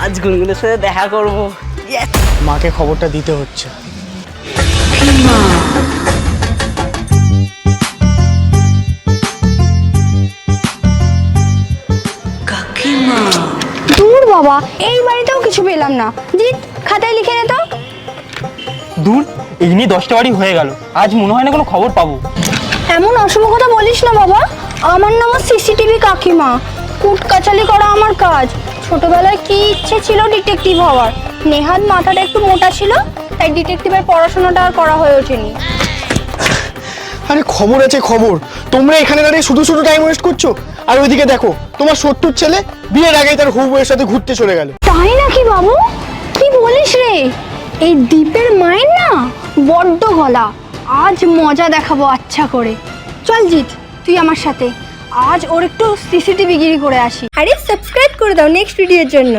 আজ গুনগুনের সাথে দেখা করবো। মাকে খবরটা দিতে হচ্ছে। দূর বাবা, এই বাড়িতেও কিছু পেলাম না। জিৎ, খাতায় লিখে নে তো। দূর, এই নিয়ে 10টা বাড়ি হয়ে গেল, আজ মনে হয় না কোনো খবর পাবো। এমন অশুভ কথা বলিস না বাবা। আমার নামও সিসিটিভি কাকিমা। কুট কাচালি করা আমার কাজ। ছোটবেলায় কি ইচ্ছে ছিল ডিটেকটিভ হওয়ার। নেহাত মাথাটা একটু মোটা ছিল, তাই ডিটেকটিভের পড়াশোনাটা আর করা হয়ে ওঠেনি। আরে খবর আছে খবর, তোমরা এখানে দাঁড়িয়ে শুধু শুধু টাইম ওয়েস্ট করছো। আর ওইদিকে দেখো, তোমার 70 ছেলে বিয়ের আগেই তার হুবুয়ের সাথে ঘুরতে চলে গেল। তাই নাকি বাবু? কি বলিস রে? এই দ্বীপের মায়ের না বড্ড গলা। আজ মজা দেখাবো আচ্ছা করে। চল জিৎ, তুই আমার সাথে। আজ ওর একটু সিসিটিভি গিরি করে আসি। আরে সাবস্ক্রাইব করে দাও নেক্সট ভিডিওর জন্য।